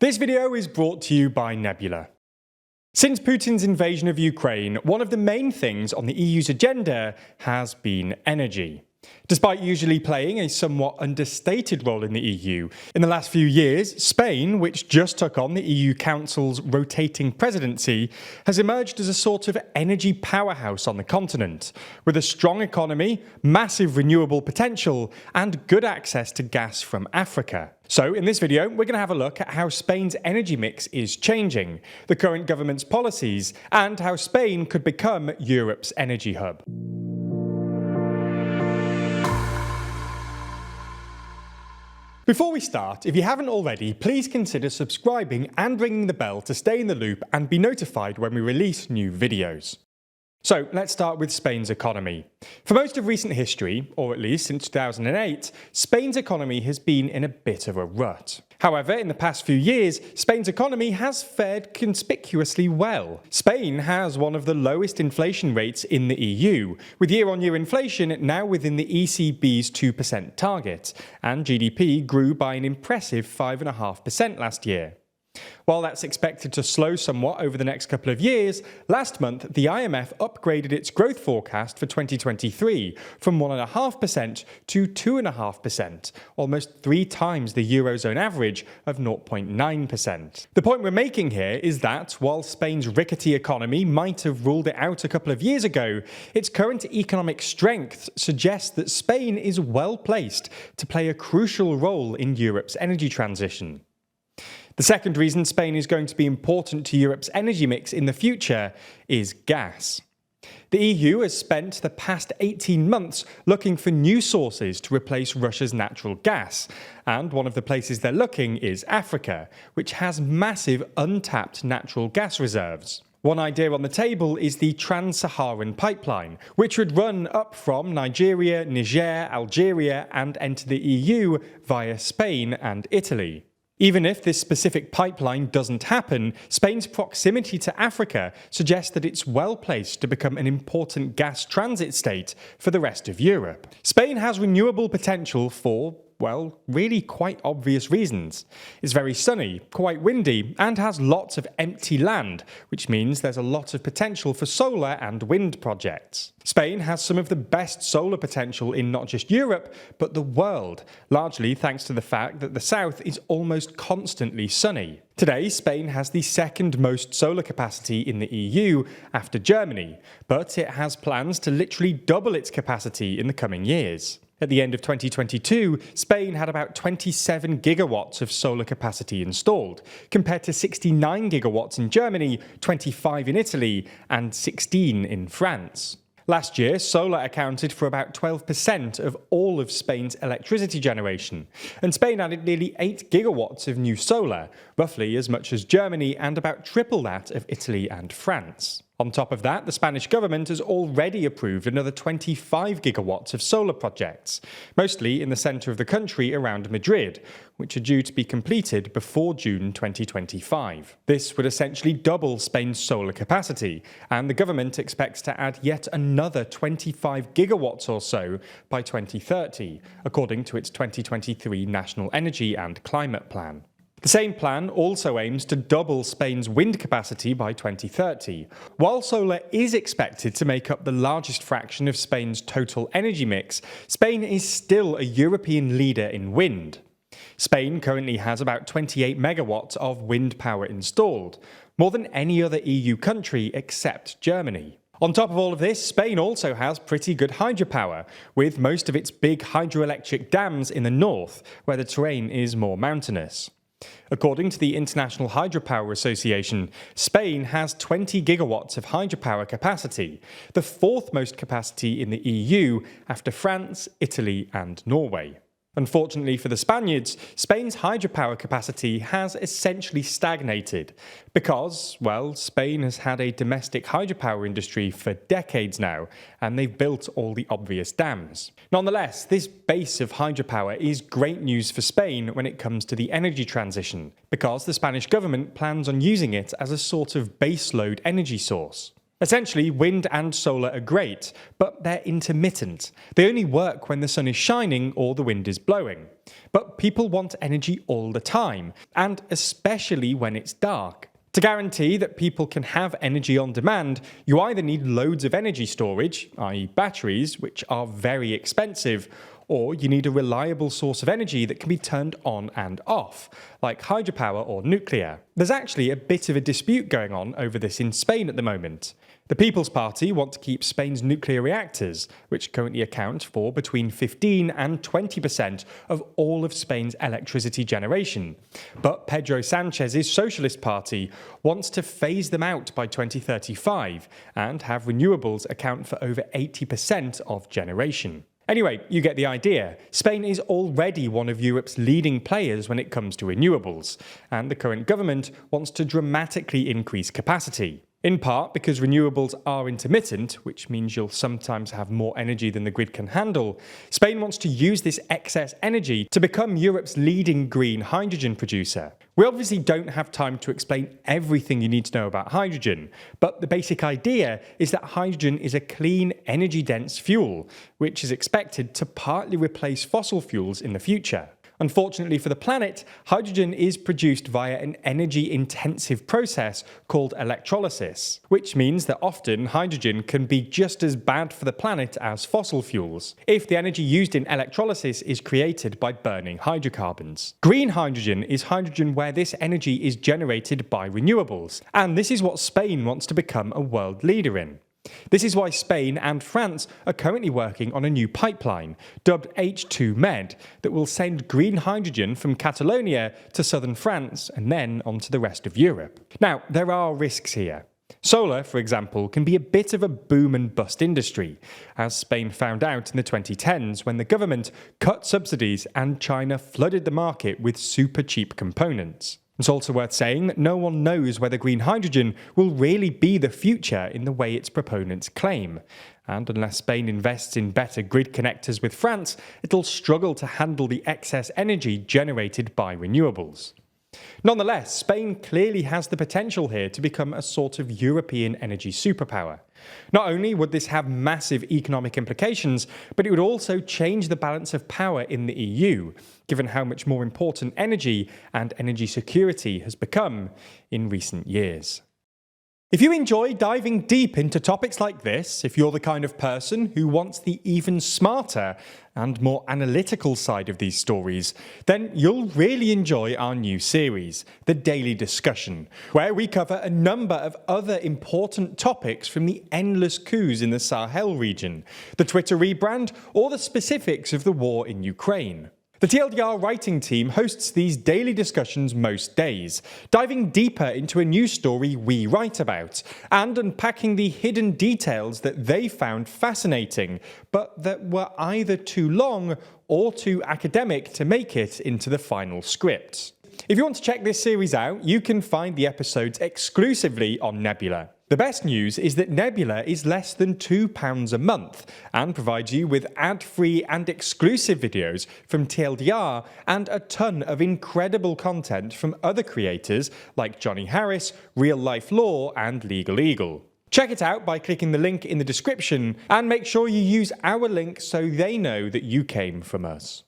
This video is brought to you by Nebula. Since Putin's invasion of Ukraine, one of the main things on the EU's agenda has been energy. Despite usually playing a somewhat understated role in the EU, in the last few years, Spain, which just took on the EU Council's rotating presidency, has emerged as a sort of energy powerhouse on the continent, with a strong economy, massive renewable potential, and good access to gas from Africa. So in this video, we're going to have a look at how Spain's energy mix is changing, the current government's policies, and how Spain could become Europe's energy hub. Before we start, if you haven't already, please consider subscribing and ringing the bell to stay in the loop and be notified when we release new videos. So let's start with Spain's economy. For most of recent history, or at least since 2008, Spain's economy has been in a bit of a rut. However, in the past few years, Spain's economy has fared conspicuously well. Spain has one of the lowest inflation rates in the EU, with year-on-year inflation now within the ECB's 2% target, and GDP grew by an impressive 5.5% last year. While that's expected to slow somewhat over the next couple of years, last month the IMF upgraded its growth forecast for 2023 from 1.5% to 2.5%, almost 3 times the Eurozone average of 0.9%. The point we're making here is that, while Spain's rickety economy might have ruled it out a couple of years ago, its current economic strength suggests that Spain is well placed to play a crucial role in Europe's energy transition. The second reason Spain is going to be important to Europe's energy mix in the future is gas. The EU has spent the past 18 months looking for new sources to replace Russia's natural gas, and one of the places they're looking is Africa, which has massive untapped natural gas reserves. One idea on the table is the Trans-Saharan pipeline, which would run up from Nigeria, Niger, Algeria, and enter the EU via Spain and Italy. Even if this specific pipeline doesn't happen, Spain's proximity to Africa suggests that it's well placed to become an important gas transit state for the rest of Europe. Spain has renewable potential for, well, really quite obvious reasons. It's very sunny, quite windy, and has lots of empty land, which means there's a lot of potential for solar and wind projects. Spain has some of the best solar potential in not just Europe, but the world, largely thanks to the fact that the south is almost constantly sunny. Today, Spain has the second most solar capacity in the EU after Germany, but it has plans to literally double its capacity in the coming years. At the end of 2022, Spain had about 27 gigawatts of solar capacity installed, compared to 69 gigawatts in Germany, 25 in Italy, and 16 in France. Last year, solar accounted for about 12% of all of Spain's electricity generation, and Spain added nearly 8 gigawatts of new solar, roughly as much as Germany and about triple that of Italy and France. On top of that, the Spanish government has already approved another 25 gigawatts of solar projects, mostly in the centre of the country around Madrid, which are due to be completed before June 2025. This would essentially double Spain's solar capacity, and the government expects to add yet another 25 gigawatts or so by 2030, according to its 2023 National Energy and Climate Plan. The same plan also aims to double Spain's wind capacity by 2030. While solar is expected to make up the largest fraction of Spain's total energy mix, Spain is still a European leader in wind. Spain currently has about 28 megawatts of wind power installed, more than any other EU country except Germany. On top of all of this, Spain also has pretty good hydropower, with most of its big hydroelectric dams in the north, where the terrain is more mountainous. According to the International Hydropower Association, Spain has 20 gigawatts of hydropower capacity, the fourth most capacity in the EU after France, Italy, and Norway. Unfortunately for the Spaniards, Spain's hydropower capacity has essentially stagnated because, well, Spain has had a domestic hydropower industry for decades now, and they've built all the obvious dams. Nonetheless, this base of hydropower is great news for Spain when it comes to the energy transition, because the Spanish government plans on using it as a sort of baseload energy source. Essentially, wind and solar are great, but they're intermittent. They only work when the sun is shining or the wind is blowing. But people want energy all the time, and especially when it's dark. To guarantee that people can have energy on demand, you either need loads of energy storage, i.e. batteries, which are very expensive, or you need a reliable source of energy that can be turned on and off, like hydropower or nuclear. There's actually a bit of a dispute going on over this in Spain at the moment. The People's Party want to keep Spain's nuclear reactors, which currently account for between 15 and 20% of all of Spain's electricity generation. But Pedro Sanchez's Socialist Party wants to phase them out by 2035 and have renewables account for over 80% of generation. Anyway, you get the idea. Spain is already one of Europe's leading players when it comes to renewables, and the current government wants to dramatically increase capacity. In part because renewables are intermittent, which means you'll sometimes have more energy than the grid can handle, Spain wants to use this excess energy to become Europe's leading green hydrogen producer. We obviously don't have time to explain everything you need to know about hydrogen, but the basic idea is that hydrogen is a clean, energy-dense fuel, which is expected to partly replace fossil fuels in the future. Unfortunately for the planet, hydrogen is produced via an energy-intensive process called electrolysis, which means that often hydrogen can be just as bad for the planet as fossil fuels, if the energy used in electrolysis is created by burning hydrocarbons. Green hydrogen is hydrogen where this energy is generated by renewables, and this is what Spain wants to become a world leader in. This is why Spain and France are currently working on a new pipeline, dubbed H2Med, that will send green hydrogen from Catalonia to southern France and then onto the rest of Europe. Now, there are risks here. Solar, for example, can be a bit of a boom and bust industry, as Spain found out in the 2010s when the government cut subsidies and China flooded the market with super cheap components. It's also worth saying that no one knows whether green hydrogen will really be the future in the way its proponents claim. And unless Spain invests in better grid connectors with France, it'll struggle to handle the excess energy generated by renewables. Nonetheless, Spain clearly has the potential here to become a sort of European energy superpower. Not only would this have massive economic implications, but it would also change the balance of power in the EU, given how much more important energy and energy security has become in recent years. If you enjoy diving deep into topics like this, if you're the kind of person who wants the even smarter and more analytical side of these stories, then you'll really enjoy our new series, The Daily Discussion, where we cover a number of other important topics from the endless coups in the Sahel region, the Twitter rebrand, or the specifics of the war in Ukraine. The TLDR writing team hosts these daily discussions most days, diving deeper into a news story we write about, and unpacking the hidden details that they found fascinating, but that were either too long or too academic to make it into the final script. If you want to check this series out, you can find the episodes exclusively on Nebula. The best news is that Nebula is less than £2 a month and provides you with ad-free and exclusive videos from TLDR and a ton of incredible content from other creators like Johnny Harris, Real Life Law and Legal Eagle. Check it out by clicking the link in the description and make sure you use our link so they know that you came from us.